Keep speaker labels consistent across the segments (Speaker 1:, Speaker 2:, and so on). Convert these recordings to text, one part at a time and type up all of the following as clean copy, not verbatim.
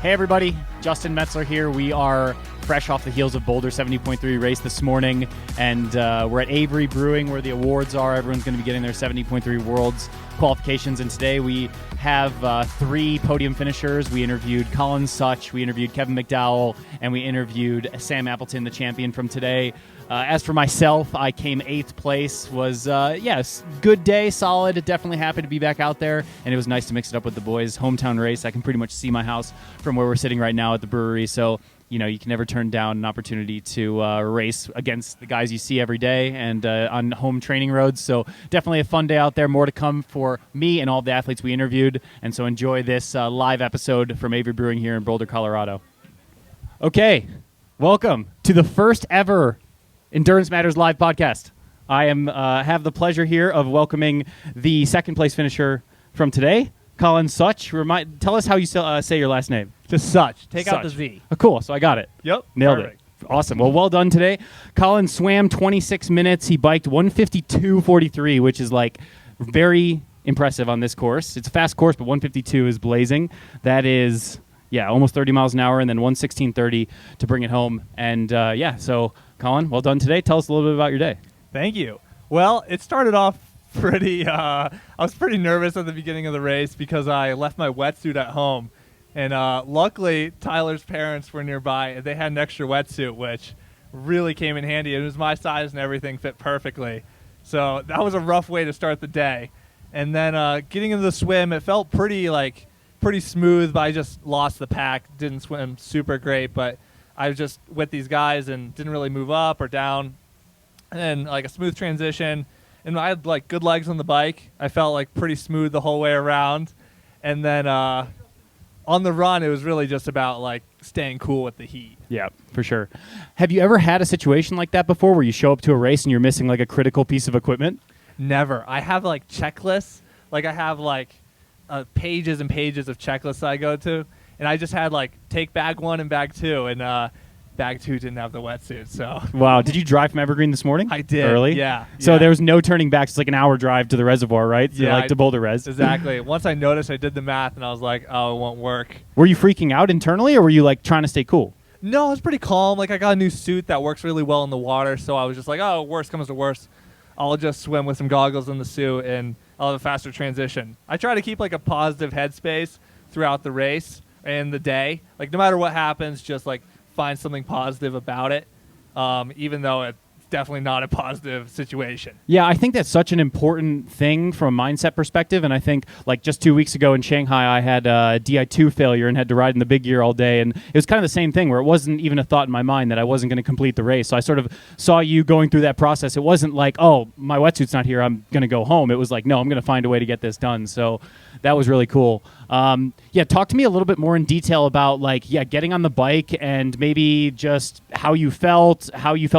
Speaker 1: Hey everybody, Justin Metzler here. We are fresh off the heels of Boulder 70.3 race this morning, and we're at Avery Brewing where the awards are. Everyone's going to be getting their 70.3 Worlds qualifications, and today we have 3 podium finishers. We interviewed Colin Szuch, we interviewed Kevin McDowell, and we interviewed Sam Appleton, the champion from today. As for myself, I came 8th place. Was, yes, good day, solid. Definitely happy to be back out there, and it was nice to mix it up with the boys. Hometown race. I can pretty much see my house from where we're sitting right now at the brewery, so you know you can never turn down an opportunity to race against the guys you see every day and on home training roads. So definitely a fun day out there. More to come for me and all the athletes we interviewed, and so enjoy this live episode from Avery Brewing here in Boulder, Colorado. Okay, welcome to the first ever Endurance Matters Live podcast. I am have the pleasure here of welcoming the second place finisher from today, Colin Szuch. Tell us how you say your last name.
Speaker 2: Just Szuch. Take
Speaker 1: Szuch.
Speaker 2: out the Z.
Speaker 1: Oh, cool. So I got it.
Speaker 2: Yep.
Speaker 1: Nailed
Speaker 2: Perfect.
Speaker 1: it. Awesome. Well done today. Colin swam 26 minutes. He biked 152.43, which is like very impressive on this course. It's a fast course, but 152 is blazing. That is, almost 30 miles an hour, and then 116.30 to bring it home. And so Colin, well done today. Tell us a little bit about your day.
Speaker 2: Thank you. Well, it started off pretty, I was pretty nervous at the beginning of the race because I left my wetsuit at home. And luckily, Tyler's parents were nearby, and they had an extra wetsuit, which really came in handy. It was my size and everything fit perfectly. So that was a rough way to start the day. And then getting into the swim, it felt pretty smooth, but I just lost the pack. Didn't swim super great, but I was just with these guys and didn't really move up or down. And then like a smooth transition. And I had like good legs on the bike. I felt like pretty smooth the whole way around. And then on the run, it was really just about like staying cool with the heat.
Speaker 1: Yeah, for sure. Have you ever had a situation like that before where you show up to a race and you're missing like a critical piece of equipment?
Speaker 2: Never. I have like checklists. Like I have like pages and pages of checklists I go to. And I just had like take bag 1 and bag 2, and bag 2 didn't have the wetsuit. So
Speaker 1: wow, did you drive from Evergreen this morning?
Speaker 2: I did
Speaker 1: early.
Speaker 2: Yeah.
Speaker 1: So there was no turning back. It's like an hour drive to the reservoir, right? So
Speaker 2: Yeah,
Speaker 1: to Boulder Res.
Speaker 2: Exactly. Once I noticed, I did the math, and I was like, oh, it won't work.
Speaker 1: Were you freaking out internally, or were you like trying to stay cool?
Speaker 2: No, I was pretty calm. Like I got a new suit that works really well in the water, so I was just like, oh, worst comes to worst, I'll just swim with some goggles in the suit, and I'll have a faster transition. I try to keep like a positive headspace throughout the race and the day. Like no matter what happens, just like find something positive about it, even though it's definitely not a positive situation. Yeah,
Speaker 1: I think that's such an important thing from a mindset perspective, and I think like just 2 weeks ago in Shanghai, I had a Di2 failure and had to ride in the big gear all day, and it was kind of the same thing where it wasn't even a thought in my mind that I wasn't going to complete the race. So I sort of saw you going through that process. It wasn't like, oh, my wetsuit's not here, I'm going to go home. It was like, no, I'm going to find a way to get this done. So that was really cool. Talk to me a little bit more in detail about getting on the bike and maybe just how you felt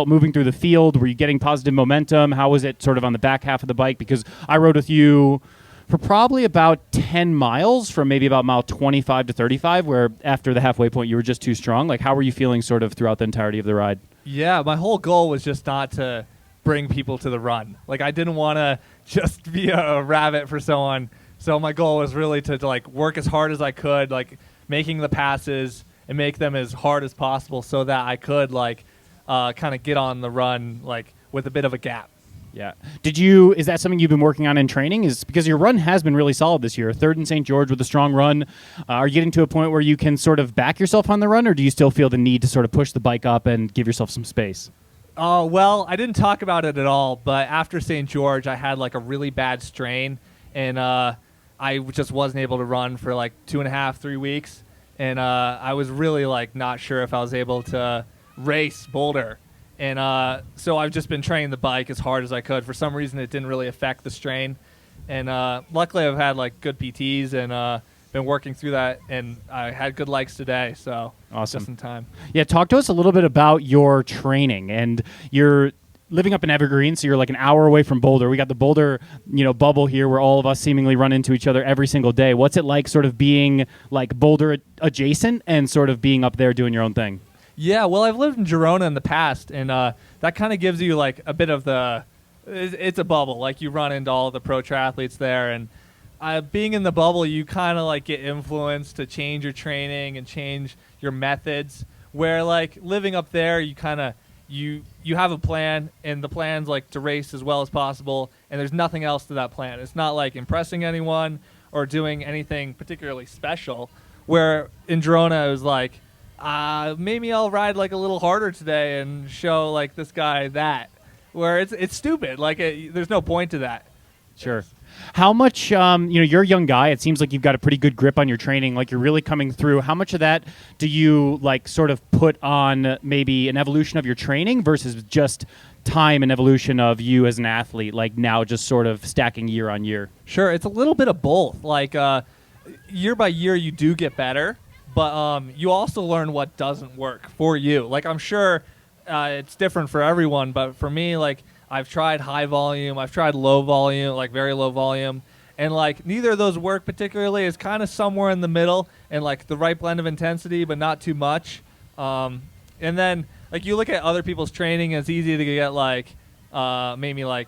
Speaker 1: moving through the field. Were you getting positive momentum? How was it sort of on the back half of the bike? Because I rode with you for probably about 10 miles from maybe about mile 25 to 35, where after the halfway point you were just too strong. Like, how were you feeling sort of throughout the entirety of the ride?
Speaker 2: Yeah, my whole goal was just not to bring people to the run. Like, I didn't want to just be a rabbit for someone. So my goal was really to like work as hard as I could, like making the passes and make them as hard as possible so that I could like kind of get on the run like with a bit of a gap.
Speaker 1: Yeah. Is that something you've been working on in training? Is because your run has been really solid this year. 3rd in St. George with a strong run. Are you getting to a point where you can sort of back yourself on the run, or do you still feel the need to sort of push the bike up and give yourself some space?
Speaker 2: Well, I didn't talk about it at all, but after St. George, I had like a really bad strain, and I just wasn't able to run for like 2.5, 3 weeks. And I was really like not sure if I was able to race Boulder. And so I've just been training the bike as hard as I could. For some reason, it didn't really affect the strain. And luckily, I've had like good PTs and been working through that. And I had good legs today, so
Speaker 1: awesome.
Speaker 2: Just in time.
Speaker 1: Yeah, talk to us a little bit about your training. And you're living up in Evergreen, so you're like an hour away from Boulder. We got the Boulder, bubble here where all of us seemingly run into each other every single day. What's it like sort of being like Boulder adjacent and sort of being up there doing your own thing?
Speaker 2: Yeah, well, I've lived in Girona in the past, and that kind of gives you like a bit of it's a bubble. Like you run into all the pro triathletes there, and being in the bubble, you kind of like get influenced to change your training and change your methods. Where like living up there, you kind of you have a plan, and the plan's like to race as well as possible, and there's nothing else to that plan. It's not like impressing anyone or doing anything particularly special. Where in Girona, it was like, maybe I'll ride like a little harder today and show like this guy that. Where it's stupid. Like there's no point to that.
Speaker 1: Sure. How much, you're a young guy. It seems like you've got a pretty good grip on your training. Like you're really coming through. How much of that do you like sort of put on maybe an evolution of your training versus just time and evolution of you as an athlete, like now just sort of stacking year on year?
Speaker 2: Sure. It's a little bit of both. Like year by year, you do get better, but you also learn what doesn't work for you. Like I'm sure it's different for everyone, but for me, like I've tried high volume, I've tried low volume, like very low volume, and like neither of those work particularly. It's kind of somewhere in the middle and like the right blend of intensity, but not too much. And then like you look at other people's training, it's easy to get like maybe like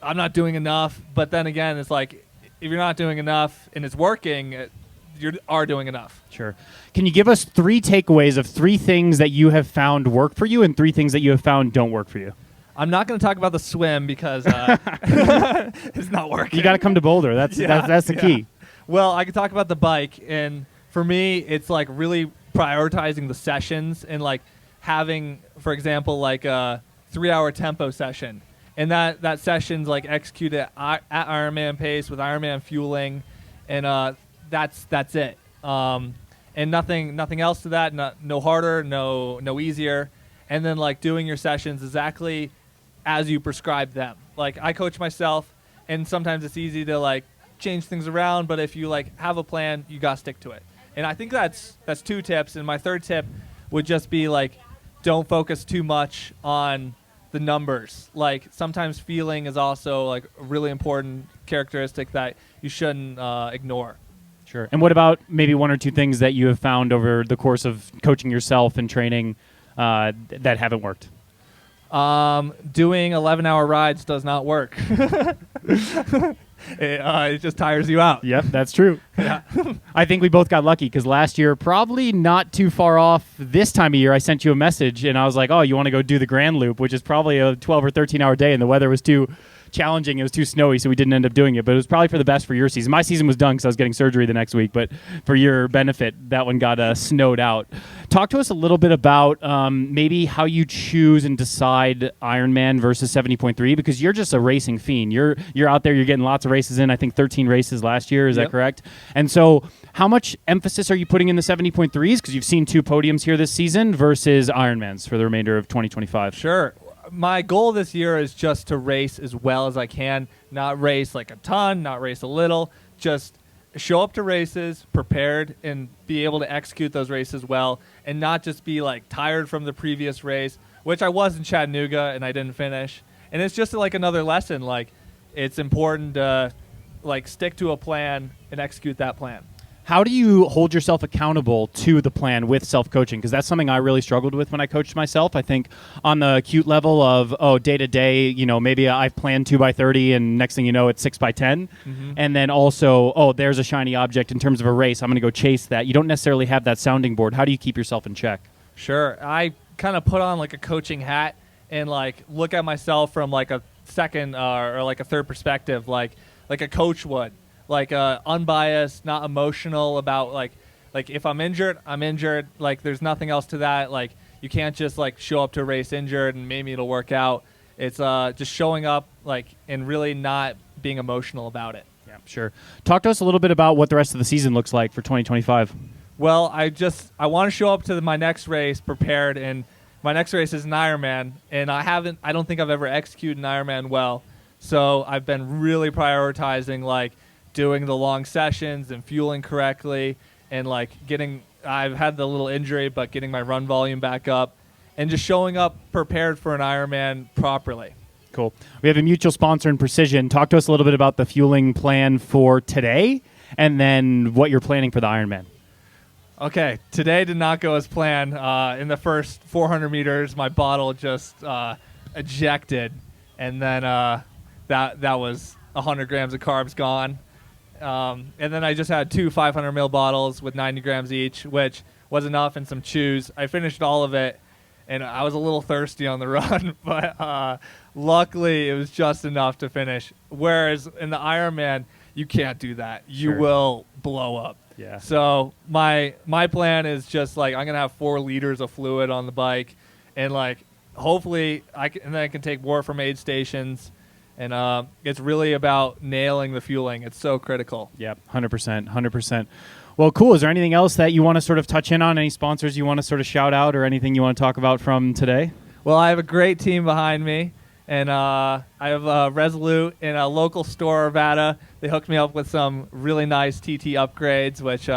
Speaker 2: I'm not doing enough, but then again, it's like if you're not doing enough and it's working, you are doing enough.
Speaker 1: Sure. Can you give us 3 takeaways of 3 things that you have found work for you and 3 things that you have found don't work for you?
Speaker 2: I'm not going to talk about the swim because it's not working.
Speaker 1: You got to come to Boulder. That's the key.
Speaker 2: Well, I can talk about the bike, and for me, it's like really prioritizing the sessions and like having, for example, like a 3-hour tempo session, and that session's like executed at Ironman pace with Ironman fueling, and that's it. And nothing else to that. No harder, no easier, and then like doing your sessions exactly as you prescribe them. Like I coach myself, and sometimes it's easy to like change things around, but if you like have a plan, you gotta stick to it. And I think that's 2 tips. And my 3rd tip would just be like, don't focus too much on the numbers. Like sometimes feeling is also like a really important characteristic that you shouldn't ignore.
Speaker 1: Sure. And what about maybe 1 or 2 things that you have found over the course of coaching yourself and training that haven't worked?
Speaker 2: Doing 11-hour rides does not work. It just tires you out.
Speaker 1: Yep, that's true.
Speaker 2: Yeah.
Speaker 1: I think we both got lucky because last year, probably not too far off this time of year, I sent you a message and I was like, oh, you want to go do the Grand Loop, which is probably a 12 or 13-hour day, and the weather was too challenging. It was too snowy, so we didn't end up doing it. But it was probably for the best for your season. My season was done because I was getting surgery the next week. But for your benefit, that one got snowed out. Talk to us a little bit about maybe how you choose and decide Ironman versus 70.3, because you're just a racing fiend. You're out there. You're getting lots of races in. I think 13 races last year. Is that correct? And so how much emphasis are you putting in the 70.3s? Because you've seen 2 podiums here this season versus Ironmans for the remainder of 2025.
Speaker 2: Sure. My goal this year is just to race as well as I can, not race like a ton, not race a little, just show up to races prepared and be able to execute those races well, and not just be like tired from the previous race, which I was in Chattanooga and I didn't finish. And it's just like another lesson. Like it's important to like stick to a plan and execute that plan.
Speaker 1: How do you hold yourself accountable to the plan with self-coaching? Because that's something I really struggled with when I coached myself. I think on the acute level of, day to day, maybe I've planned 2x30 and next thing you know, it's 6x10. Mm-hmm. And then also, there's a shiny object in terms of a race. I'm going to go chase that. You don't necessarily have that sounding board. How do you keep yourself in check?
Speaker 2: Sure. I kind of put on like a coaching hat and like look at myself from like a second or like a third perspective, like a coach would. Like unbiased, not emotional about like if I'm injured, I'm injured. Like there's nothing else to that. Like you can't just like show up to a race injured and maybe it'll work out. It's just showing up like and really not being emotional about it.
Speaker 1: Yeah, sure. Talk to us a little bit about what the rest of the season looks like for 2025.
Speaker 2: Well, I want to show up to my next race prepared, and my next race is an Ironman, and I don't think I've ever executed an Ironman well. So I've been really prioritizing like doing the long sessions and fueling correctly, and like I've had the little injury, but getting my run volume back up and just showing up prepared for an Ironman properly.
Speaker 1: Cool. We have a mutual sponsor in Precision. Talk to us a little bit about the fueling plan for today and then what you're planning for the Ironman.
Speaker 2: Okay, today did not go as planned. In the first 400 meters, my bottle just ejected, and then that was 100 grams of carbs gone. And then I just had 2 500 ml bottles with 90 grams each, which was enough, and some chews. I finished all of it, and I was a little thirsty on the run, but luckily it was just enough to finish. Whereas in the Ironman, you can't do that. You will blow up.
Speaker 1: Yeah.
Speaker 2: So my plan is just like I'm gonna have 4 liters of fluid on the bike, and like hopefully I can take more from aid stations. And it's really about nailing the fueling. It's so critical.
Speaker 1: Yep, 100%, 100%. Well, cool. Is there anything else that you want to sort of touch in on? Any sponsors you want to sort of shout out, or anything you want to talk about from today?
Speaker 2: Well, I have a great team behind me, and I have Resolute in a local store, Arvada. They hooked me up with some really nice TT upgrades, which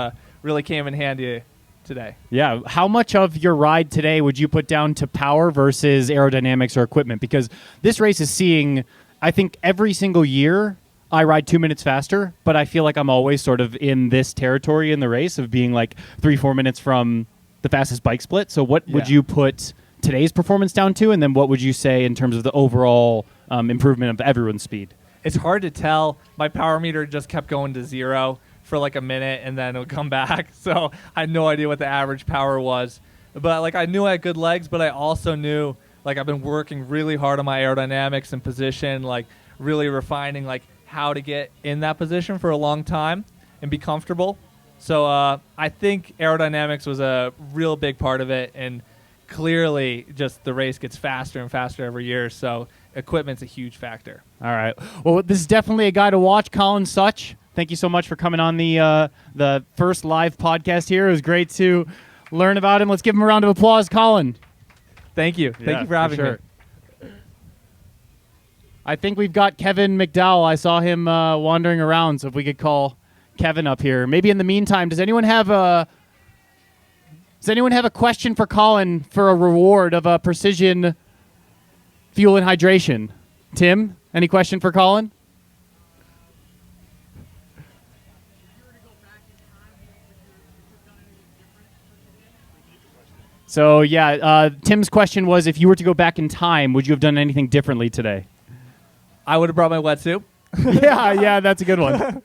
Speaker 2: really came in handy today.
Speaker 1: Yeah. How much of your ride today would you put down to power versus aerodynamics or equipment? Because this race is seeing, I think, every single year I ride 2 minutes faster, but I feel like I'm always sort of in this territory in the race of being like 3-4 minutes from the fastest bike split. So what would you put today's performance down to, and then what would you say in terms of the overall improvement of everyone's speed?
Speaker 2: It's hard to tell. My power meter just kept going to 0 for like a minute, and then it would come back. So I had no idea what the average power was. But like I knew I had good legs, but I also knew like I've been working really hard on my aerodynamics and position, like really refining like how to get in that position for a long time and be comfortable. So I think aerodynamics was a real big part of it, and clearly just the race gets faster and faster every year, so equipment's a huge factor.
Speaker 1: All right. Well, this is definitely a guy to watch, Colin Szuch. Thank you so much for coming on the first live podcast here. It was great to learn about him. Let's give him a round of applause, Colin.
Speaker 2: Thank you. Thank you for having me.
Speaker 1: I think we've got Kevin McDowell. I saw him wandering around, so if we could call Kevin up here. Maybe in the meantime, does anyone have a question for Colin for a reward of a precision fuel and hydration? Tim, any question for Colin? So, Tim's question was, if you were to go back in time, would you have done anything differently today?
Speaker 2: I would have brought my wetsuit.
Speaker 1: yeah, that's a good one.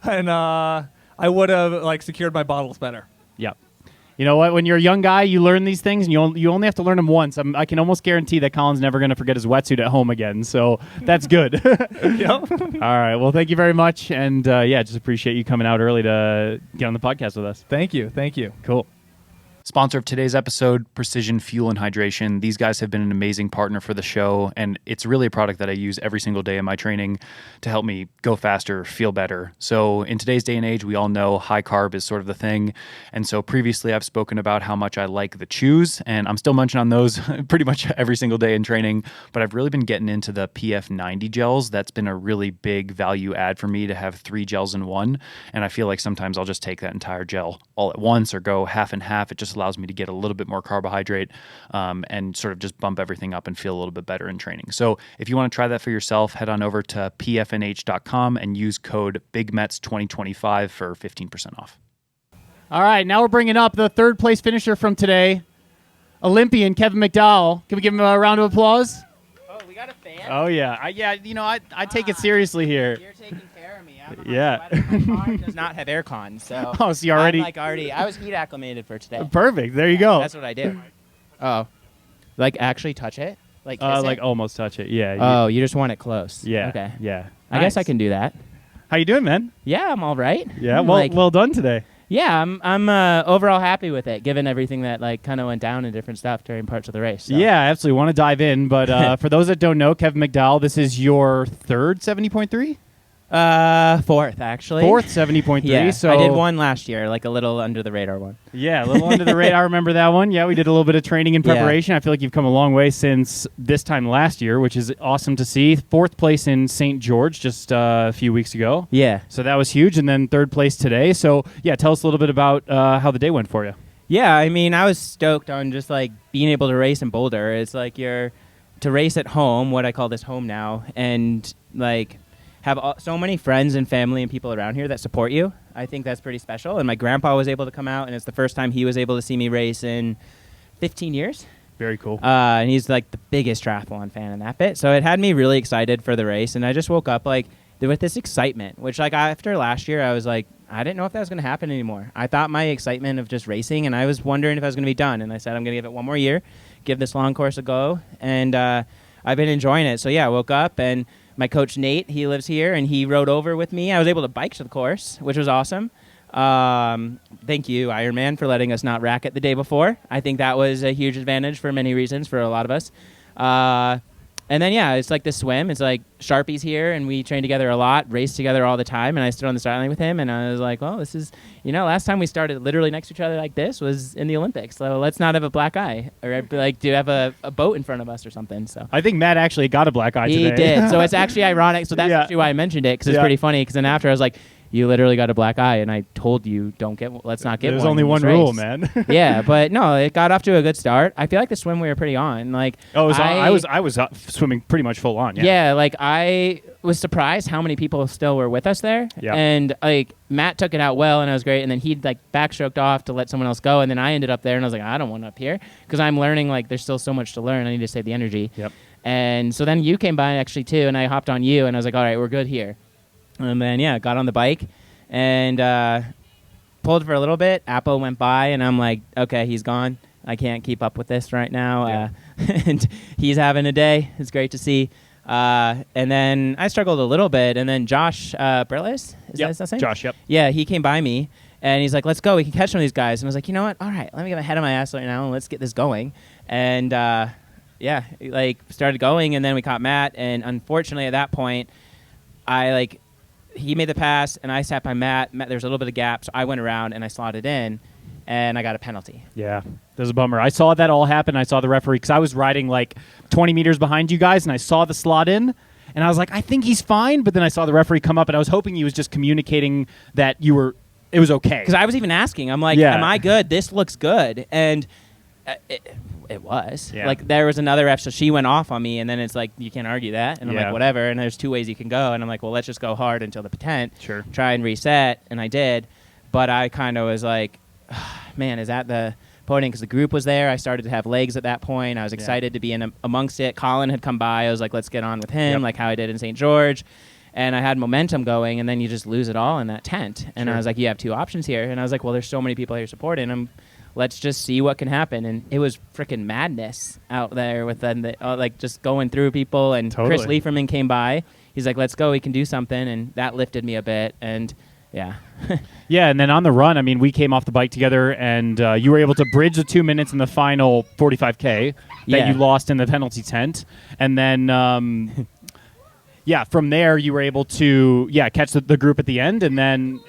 Speaker 2: And I would have like secured my bottles better.
Speaker 1: Yep. You know what? When you're a young guy, you learn these things, and you only have to learn them once. I can almost guarantee that Colin's never going to forget his wetsuit at home again, so that's good.
Speaker 2: Yep.
Speaker 1: All right. Well, thank you very much, and just appreciate you coming out early to get on the podcast with us.
Speaker 2: Thank you. Thank you.
Speaker 1: Cool. Sponsor of today's episode, Precision Fuel and Hydration. These guys have been an amazing partner for the show, and it's really a product that I use every single day in my training to help me go faster, feel better. So in today's day and age, we all know high carb is sort of the thing. And so previously I've spoken about how much I like the chews, and I'm still munching on those pretty much every single day in training, but I've really been getting into the PF90 gels. That's been a really big value add for me to have 3 gels in one. And I feel like sometimes I'll just take that entire gel all at once or go half and half. It just allows me to get a little bit more carbohydrate and sort of just bump everything up and feel a little bit better in training. So if you want to try that for yourself, head on over to pfnh.com and use code BigMetz2025 for 15% off. All right, now we're bringing up the third place finisher from today, Olympian Kevin McDowell. Can we give him a round of applause?
Speaker 3: Oh, we got a fan?
Speaker 1: Oh, yeah. I take it seriously here.
Speaker 3: You're taking care of me.
Speaker 1: Yeah.
Speaker 3: My car does not have aircon, so
Speaker 1: Oh, so you already...
Speaker 3: I was heat acclimated for today.
Speaker 1: Perfect. There you go.
Speaker 3: That's what I do. Oh. Like, actually touch it? Like, kiss it?
Speaker 1: Like almost touch it. Yeah.
Speaker 3: Oh, you just want it close.
Speaker 1: Yeah.
Speaker 3: Okay.
Speaker 1: Yeah.
Speaker 3: I guess I can do that.
Speaker 1: How you doing, man?
Speaker 3: Yeah, I'm all right.
Speaker 1: Yeah. Well done today.
Speaker 3: Yeah, I'm overall happy with it, given everything that like kind of went down and different stuff during parts of the race. So.
Speaker 1: Yeah, absolutely. Want to dive in, but for those that don't know, Kevin McDowell, this is your third 70.3?
Speaker 3: Fourth, actually.
Speaker 1: Fourth 70.3.
Speaker 3: Yeah,
Speaker 1: so
Speaker 3: I did one last year, like a little under the radar one.
Speaker 1: Yeah, a little under the radar. I remember that one. Yeah, we did a little bit of training in preparation. I feel like you've come a long way since this time last year, which is awesome to see. Fourth place in St. George just a few weeks ago.
Speaker 3: Yeah.
Speaker 1: So that was huge. And then third place today. So, yeah, tell us a little bit about how the day went for you.
Speaker 3: Yeah, I mean, I was stoked on just, like, being able to race in Boulder. It's like to race at home, what I call this home now, and, like, have so many friends and family and people around here that support you. I think that's pretty special. And my grandpa was able to come out, and it's the first time he was able to see me race in 15 years.
Speaker 1: Very cool.
Speaker 3: And he's like the biggest triathlon fan in that bit. So it had me really excited for the race. And I just woke up like with this excitement, which like after last year, I was like, I didn't know if that was going to happen anymore. I thought my excitement of just racing, and I was wondering if I was going to be done. And I said, I'm going to give it one more year, give this long course a go. And I've been enjoying it. So, yeah, I woke up, and my coach, Nate, he lives here, and he rode over with me. I was able to bike to the course, which was awesome. Thank you, Ironman, for letting us not racket the day before. I think that was a huge advantage for many reasons for a lot of us. And then, yeah, it's like the swim. It's like Sharpie's here, and we train together a lot, race together all the time, and I stood on the start line with him, and I was like, well, this is, last time we started literally next to each other like this was in the Olympics, so let's not have a black eye, or like do have a boat in front of us or something. So
Speaker 1: I think Matt actually got a black eye today.
Speaker 3: He did, so it's actually ironic. So that's actually why I mentioned it, because it's pretty funny, because then after I was like, you literally got a black eye, and I told you let's not get one.
Speaker 1: There's only one rule, man.
Speaker 3: Yeah, but no, it got off to a good start. I feel like the swim we were pretty on. Like,
Speaker 1: I was swimming pretty much full on.
Speaker 3: Yeah, like I was surprised how many people still were with us there.
Speaker 1: Yeah.
Speaker 3: And like Matt took it out well, and it was great. And then he'd like backstroked off to let someone else go, and then I ended up there, and I was like, I don't want up here because I'm learning. Like, there's still so much to learn. I need to save the energy.
Speaker 1: Yep.
Speaker 3: And so then you came by actually too, and I hopped on you, and I was like, all right, we're good here. And then got on the bike. And pulled for a little bit. Apple went by, and I'm like, okay, he's gone. I can't keep up with this right now.
Speaker 1: Yeah.
Speaker 3: And he's having a day. It's great to see. And then I struggled a little bit, and then Josh Brillis, is that his name?
Speaker 1: Josh, yep.
Speaker 3: Yeah, he came by me, and he's like, let's go. We can catch some of these guys. And I was like, you know what? All right, let me get my head on my ass right now, and let's get this going. And, started going, and then we caught Matt. And unfortunately, at that point, he made the pass, and I sat by Matt. There's a little bit of gap, so I went around, and I slotted in, and I got a penalty.
Speaker 1: Yeah, that was a bummer. I saw that all happen. I saw the referee, because I was riding like 20 meters behind you guys, and I saw the slot in, and I was like, I think he's fine, but then I saw the referee come up, and I was hoping he was just communicating that it was okay.
Speaker 3: Because I was even asking. I'm like, am I good? This looks good. And it was.
Speaker 1: Yeah.
Speaker 3: Like, there was another ref, so she went off on me, and then it's like, you can't argue that. And I'm like, whatever. And there's two ways you can go. And I'm like, well, let's just go hard until the patent.
Speaker 1: Sure.
Speaker 3: Try and reset. And I did. But I kind of was like, man, is that the podium? Because the group was there. I started to have legs at that point. I was excited to be in amongst it. Colin had come by. I was like, let's get on with him, like how I did in St. George. And I had momentum going, and then you just lose it all in that tent. And I was like, you have two options here. And I was like, well, there's so many people here supporting him. Let's just see what can happen. And it was freaking madness out there with them, just going through people. And
Speaker 1: totally.
Speaker 3: Chris Lieferman came by. He's like, let's go. We can do something. And that lifted me a bit. And, yeah.
Speaker 1: Yeah, and then on the run, I mean, we came off the bike together, and you were able to bridge the 2 minutes in the final 45K that you lost in the penalty tent. And then, from there, you were able to, catch the group at the end. And then...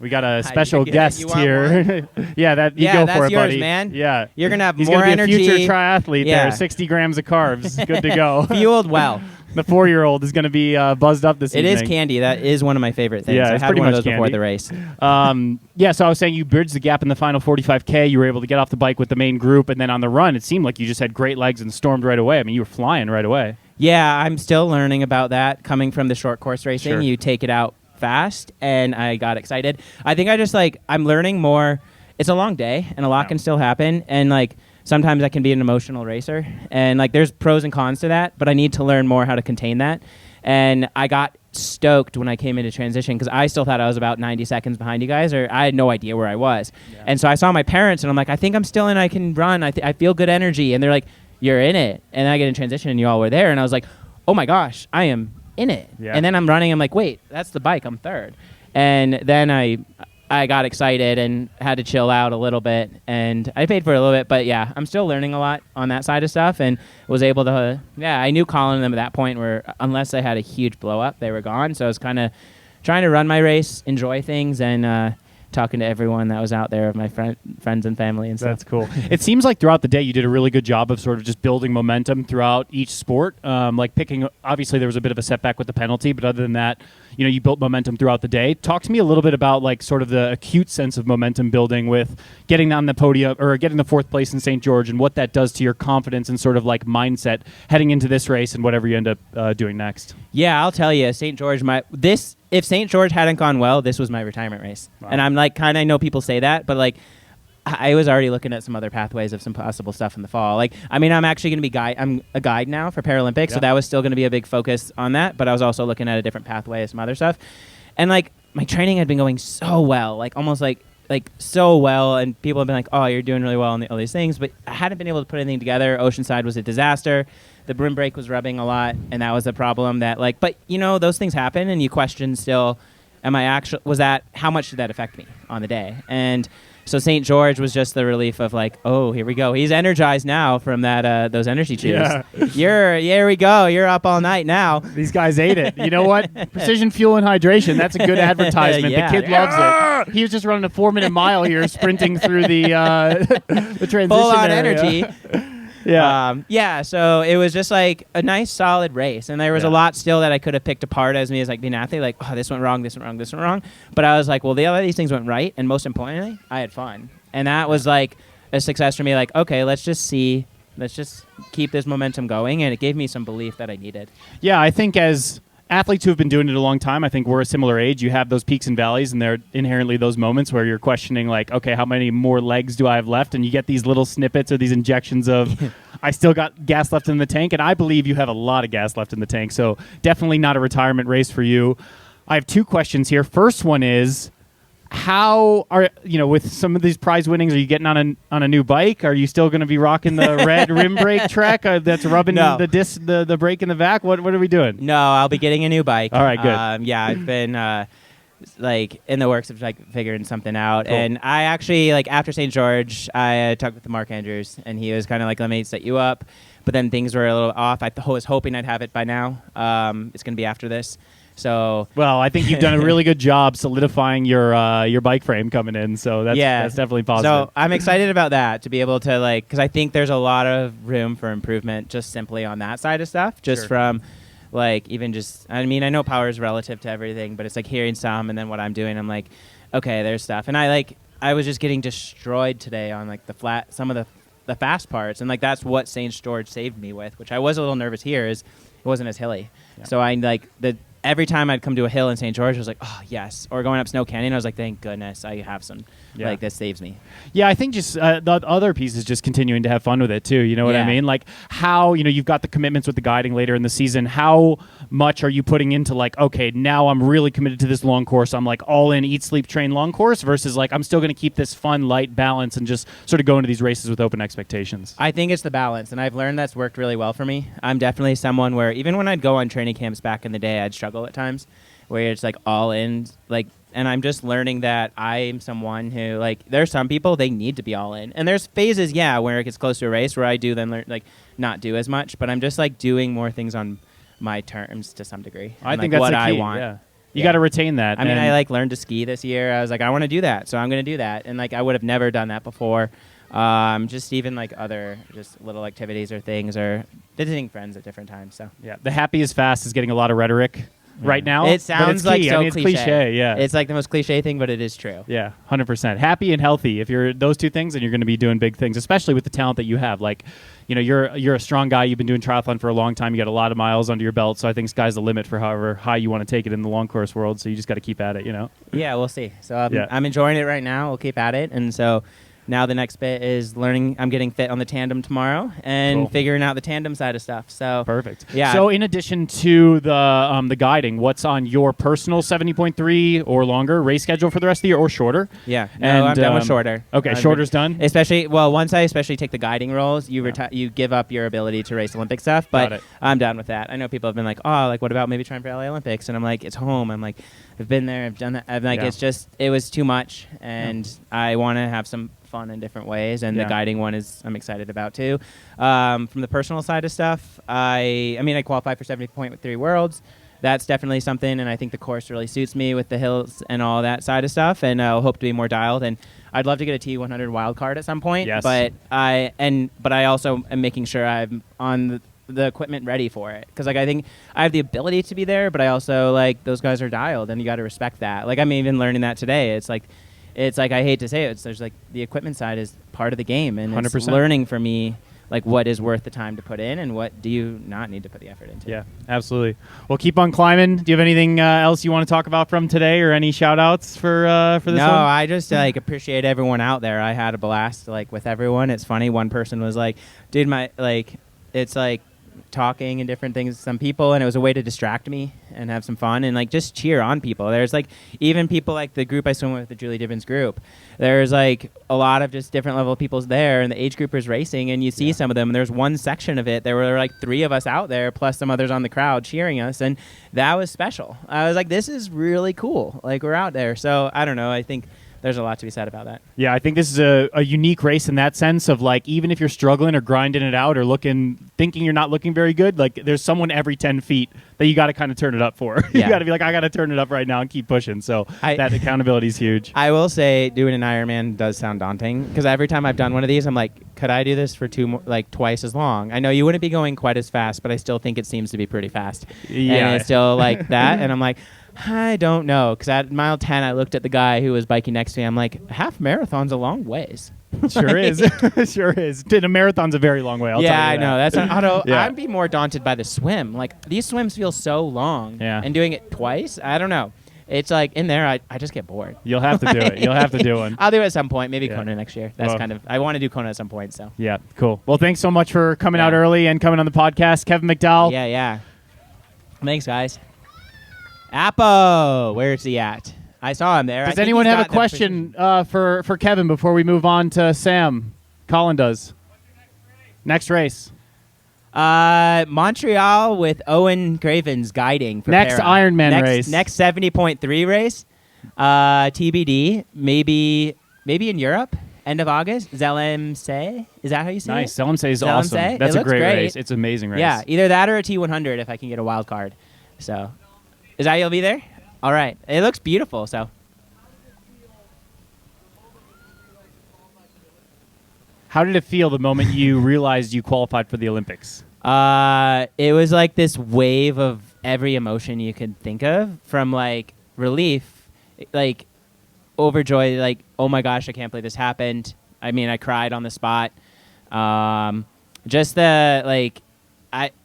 Speaker 1: we got a special guest here. Go for
Speaker 3: that's
Speaker 1: it,
Speaker 3: yours,
Speaker 1: buddy.
Speaker 3: Man.
Speaker 1: Yeah,
Speaker 3: you're gonna have
Speaker 1: He's
Speaker 3: more
Speaker 1: gonna be
Speaker 3: energy.
Speaker 1: A future triathlete there. 60 grams of carbs, good to go.
Speaker 3: Fueled well.
Speaker 1: The 4-year-old is going to be buzzed up this evening.
Speaker 3: It is candy. That is one of my favorite things.
Speaker 1: Yeah,
Speaker 3: I
Speaker 1: it's
Speaker 3: had
Speaker 1: pretty
Speaker 3: one of
Speaker 1: much
Speaker 3: those before
Speaker 1: candy.
Speaker 3: the race.
Speaker 1: So I was saying you bridged the gap in the final 45K. You were able to get off the bike with the main group, and then on the run, it seemed like you just had great legs and stormed right away. I mean, you were flying right away.
Speaker 3: Yeah, I'm still learning about that. Coming from the short course racing,
Speaker 1: Sure.
Speaker 3: you take it out fast, and I got excited. I think I just I'm learning more. It's a long day, and a lot can still happen, and sometimes I can be an emotional racer, and there's pros and cons to that, but I need to learn more how to contain that. And I got stoked when I came into transition because I still thought I was about 90 seconds behind you guys, or I had no idea where I was. Yeah. And so I saw my parents, and I'm like, I think I'm still in. I can run. I feel good energy, and they're like, you're in it. And I get in transition, and you all were there, and I was like, oh my gosh, I am in it. Yeah. And then I'm running. I'm like, wait, that's the bike. I'm third. And then I got excited and had to chill out a little bit, and I paid for it a little bit, but yeah, I'm still learning a lot on that side of stuff, and was able to, I knew Colin and them at that point where unless I had a huge blow up, they were gone, so I was kind of trying to run my race, enjoy things, and talking to everyone that was out there of my friends and family and stuff.
Speaker 1: That's cool. It seems like throughout the day you did a really good job of sort of just building momentum throughout each sport. Picking, obviously there was a bit of a setback with the penalty, but other than that, you built momentum throughout the day. Talk to me a little bit about sort of the acute sense of momentum building with getting on the podium or getting the fourth place in St. George, and what that does to your confidence and sort of mindset heading into this race and whatever you end up doing next.
Speaker 3: Yeah, I'll tell you, St. George, if St. George hadn't gone well, this was my retirement race. Wow. And I'm I know people say that, but I was already looking at some other pathways of some possible stuff in the fall. Like, I mean, I'm actually going to be I'm a guide now for Paralympics, so that was still going to be a big focus on that. But I was also looking at a different pathway of some other stuff, and like my training had been going so well, like almost like so well, and people have been like, "Oh, you're doing really well on all these things," but I hadn't been able to put anything together. Oceanside was a disaster. The brim brake was rubbing a lot, and that was a problem. That like, but you know, those things happen, and you question still. How much did that affect me on the day? And so St. George was just the relief of like, oh, here we go. He's energized now from that those energy chews.
Speaker 1: Yeah.
Speaker 3: Here we go. You're up all night now.
Speaker 1: These guys ate it. You know what? Precision fuel and hydration. That's a good advertisement.
Speaker 3: Yeah.
Speaker 1: The kid loves it. He was just running a 4-minute mile here, sprinting through the transition
Speaker 3: Full on
Speaker 1: area.
Speaker 3: energy.
Speaker 1: Yeah.
Speaker 3: So it was just like a nice solid race, and there was a lot still that I could have picked apart as me as like being an athlete, like, oh, this went wrong, this went wrong, this went wrong. But I was like, well, the other these things went right, and most importantly, I had fun. And that was like a success for me, like, okay, let's just keep this momentum going, and it gave me some belief that I needed.
Speaker 1: Yeah, I think as athletes who have been doing it a long time, I think we're a similar age. You have those peaks and valleys, and they're inherently those moments where you're questioning, like, okay, how many more legs do I have left? And you get these little snippets or these injections of, I still got gas left in the tank, and I believe you have a lot of gas left in the tank. So definitely not a retirement race for you. I have 2 questions here. First one is, how are with some of these prize winnings? Are you getting on a new bike? Are you still going to be rocking the red rim brake Trek that's rubbing the brake in the back? What are we doing?
Speaker 3: No, I'll be getting a new bike.
Speaker 1: All right, good.
Speaker 3: Yeah, I've been like in the works of like figuring something out,
Speaker 1: Cool.
Speaker 3: and I actually like after St. George, I talked with Mark Andrews, and he was kind of like, "Let me set you up," but then things were a little off. I was hoping I'd have it by now. It's going to be after this. So
Speaker 1: well, I think you've done a really good job solidifying your bike frame coming in. So that's definitely positive.
Speaker 3: So I'm excited about that, to be able to like, because I think there's a lot of room for improvement just simply on that side of stuff. Just from like even just, I mean, I know power is relative to everything, but it's like hearing some and then what I'm doing, I'm like, okay, there's stuff. And I was just getting destroyed today on like some of the fast parts, and like that's what St. George saved me with, which I was a little nervous here, is it wasn't as hilly. Yeah. So I like every time I'd come to a hill in St. George, I was like, oh, yes. Or going up Snow Canyon, I was like, thank goodness I have some.
Speaker 1: Yeah.
Speaker 3: Like, this saves me.
Speaker 1: Yeah, I think just the other piece is just continuing to have fun with it, too. You know what I mean? Like, how, you've got the commitments with the guiding later in the season. How much are you putting into, like, okay, now I'm really committed to this long course. I'm, like, all in, eat, sleep, train long course versus, like, I'm still going to keep this fun, light balance and just sort of go into these races with open expectations?
Speaker 3: I think it's the balance, and I've learned that's worked really well for me. I'm definitely someone where even when I'd go on training camps back in the day, I'd struggle at times, where it's like all in, like, and I'm just learning that I'm someone who, like, there's some people, they need to be all in. And there's phases, where it gets close to a race where I do then learn, like, not do as much, but I'm just, like, doing more things on my terms to some degree.
Speaker 1: I think
Speaker 3: like,
Speaker 1: that's
Speaker 3: what
Speaker 1: the key.
Speaker 3: I want.
Speaker 1: Yeah. You got to retain that.
Speaker 3: I mean, I, like, learned to ski this year. I was like, I want to do that, so I'm going to do that. And, like, I would have never done that before. Just even, like, other just little activities or things, or visiting friends at different times. So
Speaker 1: yeah, the happy is fast is getting a lot of rhetoric right now.
Speaker 3: It sounds like so
Speaker 1: it's cliche. Yeah,
Speaker 3: it's like the most cliche thing, but it is true.
Speaker 1: Yeah, 100%. Happy and healthy. If you're those 2 things, then you're going to be doing big things, especially with the talent that you have. Like, you're a strong guy. You've been doing triathlon for a long time. You got a lot of miles under your belt. So I think sky's the limit for however high you want to take it in the long course world. So you just got to keep at it.
Speaker 3: Yeah, we'll see. So I'm enjoying it right now. We'll keep at it, and so. Now the next bit is learning. I'm getting fit on the tandem tomorrow and figuring out the tandem side of stuff. So
Speaker 1: perfect.
Speaker 3: Yeah.
Speaker 1: So in addition to the guiding, what's on your personal 70.3 or longer race schedule for the rest of the year, or shorter?
Speaker 3: Yeah.
Speaker 1: And
Speaker 3: I'm done with shorter.
Speaker 1: Okay, shorter's done.
Speaker 3: Once I take the guiding roles, you give up your ability to race Olympic stuff. But I'm done with that. I know people have been like, oh, like what about maybe trying for LA Olympics? And I'm like, it's home. I'm like, I've been there. I've done that. I'm like, it was too much, and I want to have some fun in different ways, and the guiding one I'm excited about too. From the personal side of stuff, I qualified for 70.3 Worlds. That's definitely something, and I think the course really suits me with the hills and all that side of stuff, and I'll hope to be more dialed, and I'd love to get a T100 wild card at some point.
Speaker 1: Yes.
Speaker 3: But I also am making sure I'm on the equipment ready for it, because like I think I have the ability to be there, but I also like those guys are dialed, and you got to respect that. Like I'm even learning that today. It's like I hate to say it, there's like the equipment side is part of the game, and 100%. It's learning for me like what is worth the time to put in and what do you not need to put the effort into.
Speaker 1: Yeah, absolutely. Well, keep on climbing. Do you have anything else you want to talk about from today, or any shout outs for this one?
Speaker 3: No, I just like appreciate everyone out there. I had a blast like with everyone. It's funny. One person was like, dude, it's like talking and different things to some people, and it was a way to distract me and have some fun and like just cheer on people. There's like even people like the group I swim with, the Julie Dibbins group, there's like a lot of just different level of people's there, and the age groupers racing, and you see some of them, and there's one section of it there were like 3 of us out there plus some others on the crowd cheering us, and that was special. I was like, this is really cool, like we're out there. So I don't know, I think there's a lot to be said about that.
Speaker 1: Yeah, I think this is a unique race in that sense of like, even if you're struggling or grinding it out or thinking you're not looking very good, like there's someone every 10 feet that you got to kind of turn it up for. You got to be like, I got to turn it up right now and keep pushing. So that accountability is huge.
Speaker 3: I will say doing an Ironman does sound daunting, because every time I've done one of these, I'm like, could I do this for twice as long? I know you wouldn't be going quite as fast, but I still think it seems to be pretty fast.
Speaker 1: Yeah.
Speaker 3: And it's still like that. And I'm like, I don't know, because at mile 10, I looked at the guy who was biking next to me. I'm like, half marathon's a long ways.
Speaker 1: Sure is. Sure is. And a marathon's a very long way. I'll tell you
Speaker 3: I know. That's I'd be more daunted by the swim. Like, these swims feel so long.
Speaker 1: Yeah.
Speaker 3: And doing it twice, I don't know. It's like in there, I just get bored.
Speaker 1: You'll have to do it. You'll have to do one.
Speaker 3: I'll do it at some point. Maybe Kona next year. That's I want to do Kona at some point. So.
Speaker 1: Yeah, cool. Well, thanks so much for coming out early and coming on the podcast. Kevin McDowell.
Speaker 3: Yeah. Thanks, guys. Appo, where's he at? I saw him there.
Speaker 1: Does anyone have a question for Kevin before we move on to Sam? Colin does. Next race.
Speaker 3: Montreal with Owen Cravens guiding for
Speaker 1: next
Speaker 3: Para.
Speaker 1: Ironman race.
Speaker 3: Next 70.3 race. TBD. Maybe in Europe. End of August. Zelensee. Is that how you say it?
Speaker 1: Nice. Zelensee is awesome. That's a great race. It's an amazing race.
Speaker 3: Yeah, either that or a T100 if I can get a wild card. So, is that you'll be there? All right. It looks beautiful. So.
Speaker 1: How did it feel the moment you realized you qualified for the Olympics?
Speaker 3: It was like this wave of every emotion you could think of, from like relief, like overjoy, like, oh my gosh, I can't believe this happened. I mean, I cried on the spot. Just the like,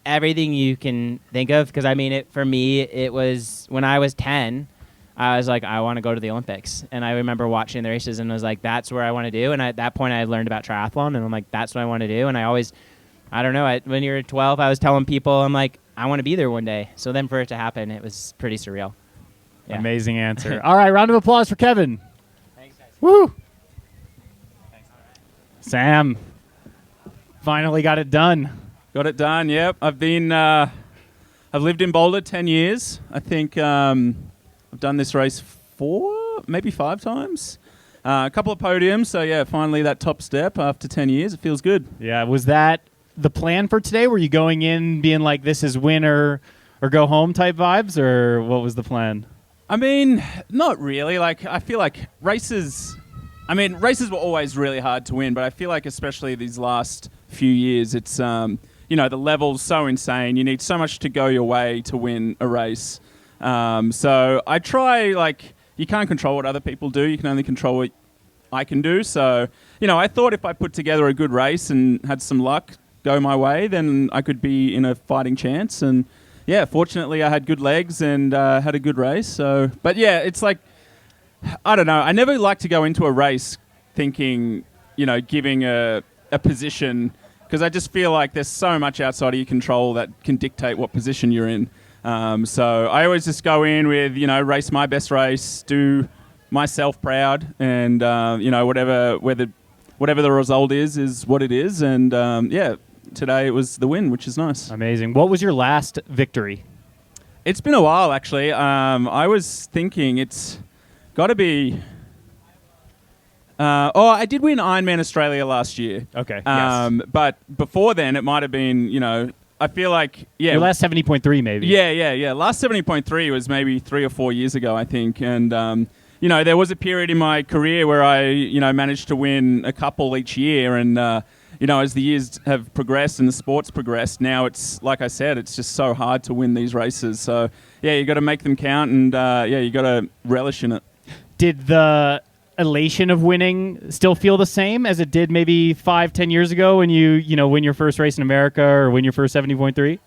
Speaker 3: everything you can think of. Because I mean, for me, it was when I was 10. I was like, I want to go to the Olympics. And I remember watching the races and was like, that's where I want to do. And at that point, I learned about triathlon. And I'm like, that's what I want to do. And I always, I don't know, when you're 12, I was telling people, I'm like, I want to be there one day. So then for it to happen, it was pretty surreal. Yeah.
Speaker 1: Amazing answer. All right, round of applause for Kevin.
Speaker 3: Thanks, guys.
Speaker 1: Woo! Thanks. Sam, finally got it done.
Speaker 4: Got it done, yep. I've lived in Boulder 10 years. I think I've done this race 4, maybe 5 times. A couple of podiums, so yeah, finally that top step after 10 years. It feels good.
Speaker 1: Yeah, was that the plan for today? Were you going in being like, this is win or go home type vibes, or what was the plan?
Speaker 4: I mean, not really. Like, I feel like races were always really hard to win, but I feel like especially these last few years, it's, the level's so insane. You need so much to go your way to win a race. So I try, like, you can't control what other people do. You can only control what I can do. So, I thought if I put together a good race and had some luck go my way, then I could be in a fighting chance. And, yeah, fortunately I had good legs and had a good race. So, but, yeah, it's like, I don't know. I never like to go into a race thinking, giving a position, because I just feel like there's so much outside of your control that can dictate what position you're in. So I always just go in with, race my best race, do myself proud, and, whatever the result is what it is. And, today it was the win, which is nice.
Speaker 1: Amazing. What was your last victory?
Speaker 4: It's been a while, actually. I was thinking it's got to be... I did win Ironman Australia last year.
Speaker 1: Okay, yes.
Speaker 4: But before then, it might have been, I feel like, yeah.
Speaker 1: Your last 70.3 maybe.
Speaker 4: Yeah. Last 70.3 was maybe 3 or 4 years ago, I think. And, there was a period in my career where I, managed to win a couple each year. And, as the years have progressed and the sport's progressed, now it's, like I said, it's just so hard to win these races. So, yeah, you got to make them count and, you got to relish in it.
Speaker 1: Did the elation of winning still feel the same as it did maybe 5-10 years ago when you win your first race in America or win your first 70.3?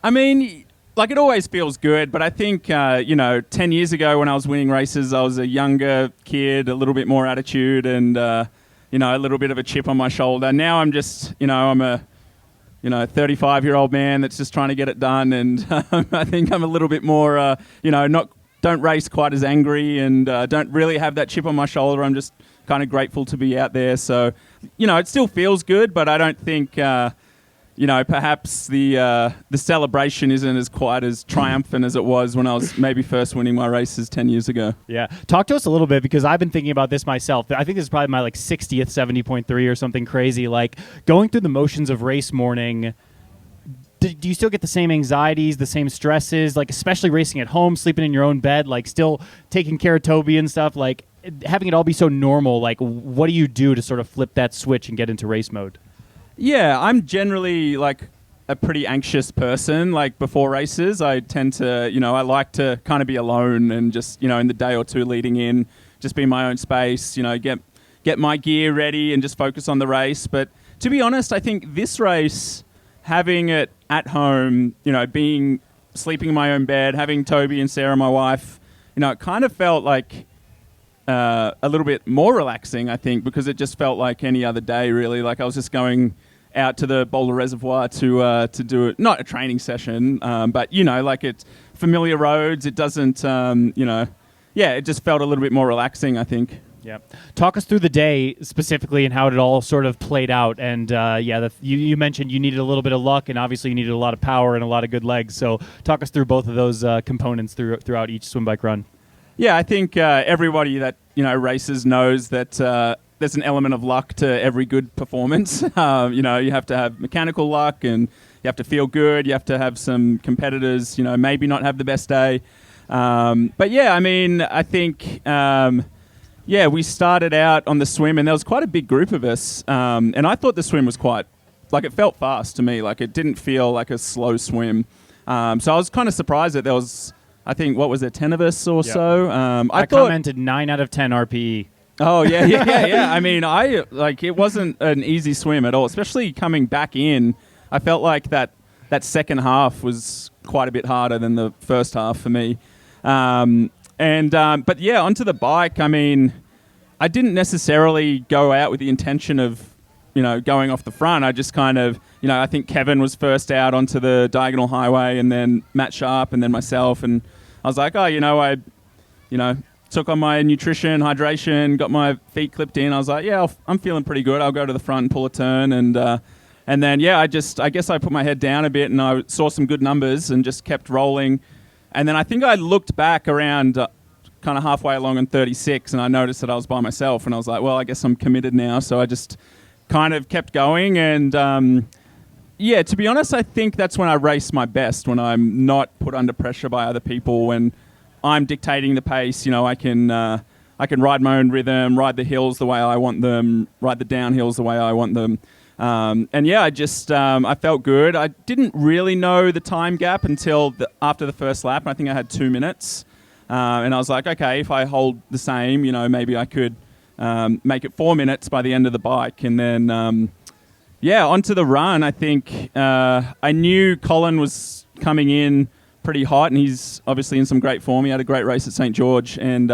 Speaker 4: I mean, like, it always feels good, but I think, 10 years ago when I was winning races, I was a younger kid, a little bit more attitude and, a little bit of a chip on my shoulder. Now I'm just, I'm a 35-year-old man that's just trying to get it done, and I think I'm a little bit more, don't race quite as angry and don't really have that chip on my shoulder. I'm just kind of grateful to be out there. So, it still feels good, but I don't think, perhaps the celebration isn't as quite as triumphant as it was when I was maybe first winning my races 10 years ago.
Speaker 1: Yeah. Talk to us a little bit, because I've been thinking about this myself. I think this is probably my 60th 70.3 or something crazy. Like, going through the motions of race morning, do you still get the same anxieties, the same stresses, like especially racing at home, sleeping in your own bed, like still taking care of Toby and stuff, like having it all be so normal? Like, what do you do to sort of flip that switch and get into race mode?
Speaker 4: Yeah, I'm generally like a pretty anxious person. Like, before races, I tend to, I like to kind of be alone and just, in the day or two leading in, just be in my own space, get my gear ready and just focus on the race. But to be honest, I think this race, having it at home, sleeping in my own bed, having Toby and Sarah, my wife, it kind of felt like a little bit more relaxing, I think, because it just felt like any other day, really. Like, I was just going out to the Boulder Reservoir to do it, not a training session, but, like, it's familiar roads. It doesn't, it just felt a little bit more relaxing, I think.
Speaker 1: Yeah. Talk us through the day specifically and how it all sort of played out. And you mentioned you needed a little bit of luck, and obviously you needed a lot of power and a lot of good legs. So talk us through both of those components throughout each swim bike run.
Speaker 4: Yeah, I think everybody that races knows that there's an element of luck to every good performance. You have to have mechanical luck, and you have to feel good. You have to have some competitors, maybe not have the best day. But yeah, I mean, I think. We started out on the swim, and there was quite a big group of us. And I thought the swim was it felt fast to me. Like, it didn't feel like a slow swim. So I was kind of surprised that there was, I think, 10 of us or so. I
Speaker 1: commented 9 out of 10 RPE.
Speaker 4: Oh, yeah. I mean, it wasn't an easy swim at all, especially coming back in. I felt like that second half was quite a bit harder than the first half for me. But yeah, onto the bike, I mean, I didn't necessarily go out with the intention of, going off the front. I just kind of, I think Kevin was first out onto the diagonal highway, and then Matt Sharp, and then myself. And I was like, I took on my nutrition, hydration, got my feet clipped in. I was like, yeah, I'm feeling pretty good. I'll go to the front and pull a turn. And then, I guess I put my head down a bit, and I saw some good numbers and just kept rolling. And then I think I looked back around kind of halfway along in 36, and I noticed that I was by myself, and I was like, well, I guess I'm committed now. So I just kind of kept going. And to be honest, I think that's when I race my best, when I'm not put under pressure by other people, when I'm dictating the pace. I can ride my own rhythm, ride the hills the way I want them, ride the downhills the way I want them. I felt good. I didn't really know the time gap until after the first lap. I think I had 2 minutes. And I was like, okay, if I hold the same, maybe I could make it 4 minutes by the end of the bike. And then, onto the run, I think I knew Colin was coming in pretty hot, and he's obviously in some great form. He had a great race at St. George. And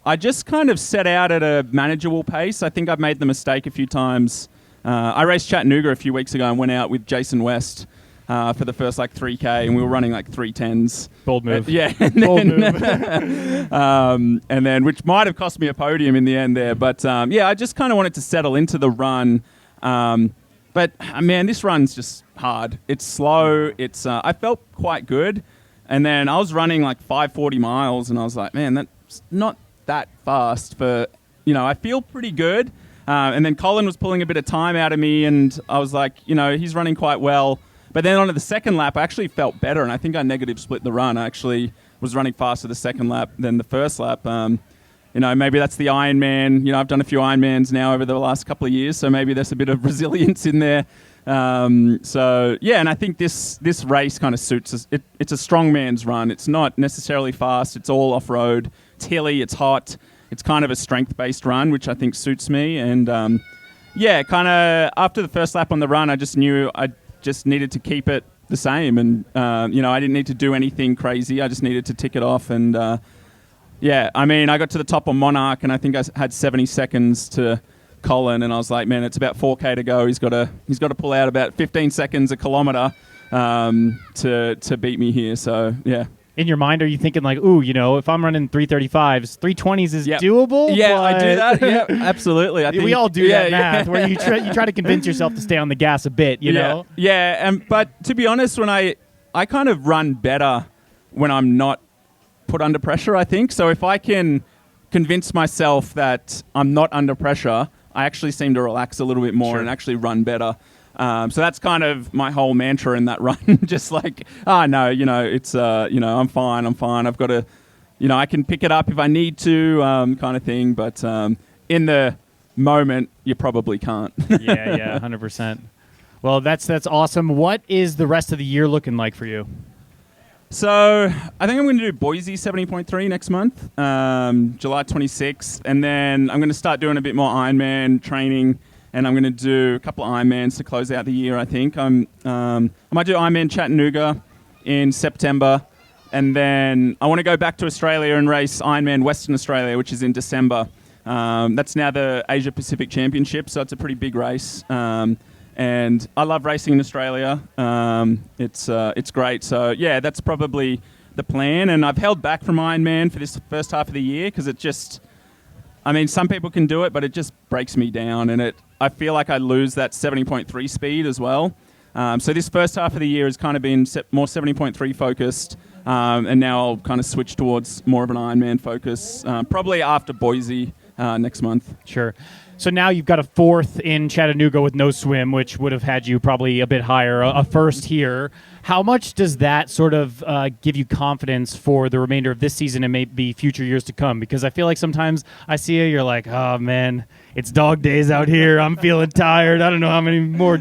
Speaker 4: I just kind of set out at a manageable pace. I think I've made the mistake a few times. I raced Chattanooga a few weeks ago and went out with Jason West for the first 3K, and we were running 3:10s.
Speaker 1: Bold move.
Speaker 4: Bold move. And then, which might have cost me a podium in the end there. But I just kind of wanted to settle into the run. But man, this run's just hard. It's slow. I felt quite good. And then I was running 540 miles, and I was like, man, that's not that fast for, I feel pretty good. And then Colin was pulling a bit of time out of me, and I was like, he's running quite well. But then onto the second lap, I actually felt better, and I think I negative split the run. I actually was running faster the second lap than the first lap. Maybe that's the Ironman. I've done a few Ironmans now over the last couple of years, so maybe there's a bit of resilience in there. And I think this race kind of suits us. It's a strongman's run. It's not necessarily fast. It's all off-road. It's hilly. It's hot. it's kind of a strength-based run, which I think suits me. And kind of after the first lap on the run, I just knew I just needed to keep it the same. And, I didn't need to do anything crazy. I just needed to tick it off. And, I got to the top on Monarch, and I think I had 70 seconds to Colin, and I was like, man, it's about 4K to go. He's got to pull out about 15 seconds a kilometre to beat me here. So, yeah.
Speaker 1: In your mind, are you thinking like, ooh, if I'm running 335s, 320s is
Speaker 4: Yep.
Speaker 1: doable?
Speaker 4: Yeah,
Speaker 1: but
Speaker 4: I do that. Yeah, absolutely. I think,
Speaker 1: we all do that math where you try to convince yourself to stay on the gas a bit, you know?
Speaker 4: Yeah, but to be honest, when I kind of run better when I'm not put under pressure, I think. So if I can convince myself that I'm not under pressure, I actually seem to relax a little bit more and actually run better. So that's kind of my whole mantra in that run. Just like, it's, I'm fine. I've got to, I can pick it up if I need to, kind of thing. But in the moment, you probably can't.
Speaker 1: Yeah, 100%. Well, that's awesome. What is the rest of the year looking like for you?
Speaker 4: So I think I'm going to do Boise 70.3 next month, July 26th. And then I'm going to start doing a bit more Ironman training. And I'm going to do a couple of Ironmans to close out the year, I think. I might do Ironman Chattanooga in September. And then I want to go back to Australia and race Ironman Western Australia, which is in December. That's now the Asia Pacific Championship, so it's a pretty big race. And I love racing in Australia. It's great. So, yeah, that's probably the plan. And I've held back from Ironman for this first half of the year because it just... some people can do it, but it just breaks me down, and I feel like I lose that 70.3 speed as well. So this first half of the year has kind of been more 70.3 focused, and now I'll kind of switch towards more of an Ironman focus, probably after Boise next month.
Speaker 1: Sure. So now you've got a fourth in Chattanooga with no swim, which would have had you probably a bit higher, a first here. How much does that sort of give you confidence for the remainder of this season and maybe future years to come? Because I feel like sometimes I see you, you're like, oh, man, it's dog days out here. I'm feeling tired. I don't know how many more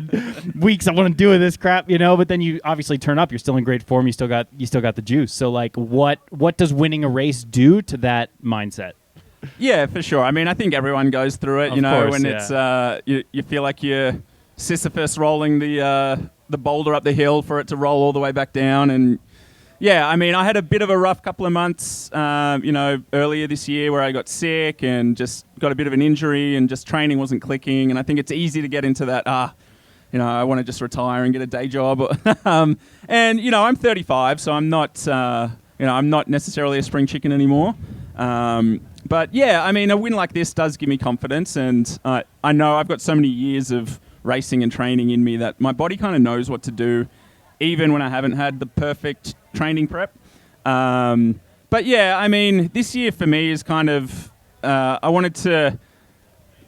Speaker 1: weeks I want to do with this crap, But then you obviously turn up. You're still in great form. You still got the juice. So, like, what does winning a race do to that mindset?
Speaker 4: Yeah, for sure. I think everyone goes through it, it's you feel like you're Sisyphus rolling the boulder up the hill for it to roll all the way back down. And yeah, I had a bit of a rough couple of months, earlier this year where I got sick and just got a bit of an injury and just training wasn't clicking. And I think it's easy to get into that, I want to just retire and get a day job. And, I'm 35, so I'm not, I'm not necessarily a spring chicken anymore. But yeah, a win like this does give me confidence, and I know I've got so many years of racing and training in me that my body kind of knows what to do, even when I haven't had the perfect training prep. But yeah, this year for me is kind of, I wanted to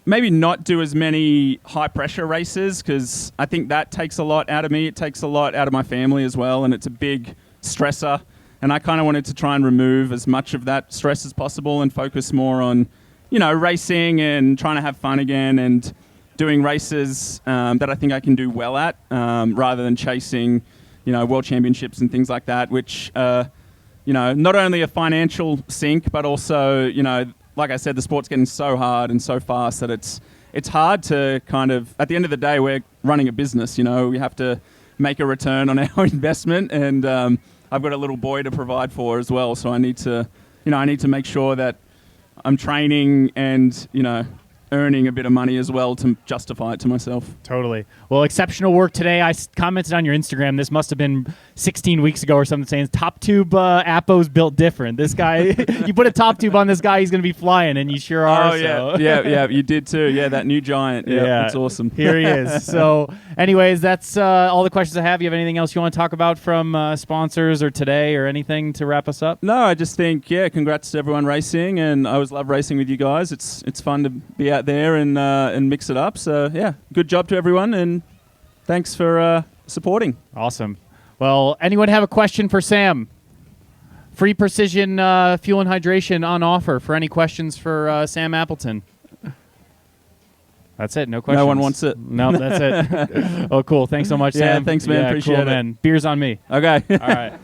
Speaker 4: maybe not do as many high pressure races because I think that takes a lot out of me. It takes a lot out of my family as well, and it's a big stressor. And I kind of wanted to try and remove as much of that stress as possible and focus more on, racing and trying to have fun again and doing races that I think I can do well at rather than chasing, world championships and things like that, which, not only a financial sink, but also, like I said, the sport's getting so hard and so fast that it's hard to kind of, at the end of the day, we're running a business, we have to make a return on our investment, and I've got a little boy to provide for as well, so I need to make sure that I'm training and, earning a bit of money as well to justify it to myself.
Speaker 1: Totally. Well, exceptional work today. I commented on your Instagram. This must have been 16 weeks ago or something, saying top tube Appo's built different. This guy, you put a top tube on this guy, he's going to be flying, and you sure are.
Speaker 4: Oh, yeah. So. yeah, you did too. Yeah, that new giant. Yeah, that's awesome.
Speaker 1: Here he is. So anyways, that's all the questions I have. You have anything else you want to talk about from sponsors or today or anything to wrap us up?
Speaker 4: No, I just think, congrats to everyone racing, and I always love racing with you guys. It's fun to be out there and mix it up. So, yeah, good job to everyone, and thanks for supporting.
Speaker 1: Awesome. Well, anyone have a question for Sam? Free Precision Fuel and Hydration on offer for any questions for Sam Appleton. That's it. No questions.
Speaker 4: No one wants it.
Speaker 1: No, that's it. Oh, cool. Thanks so much, Sam.
Speaker 4: Yeah, thanks, man. Appreciate
Speaker 1: cool,
Speaker 4: it.
Speaker 1: Man. Beer's on me.
Speaker 4: Okay.
Speaker 1: All right.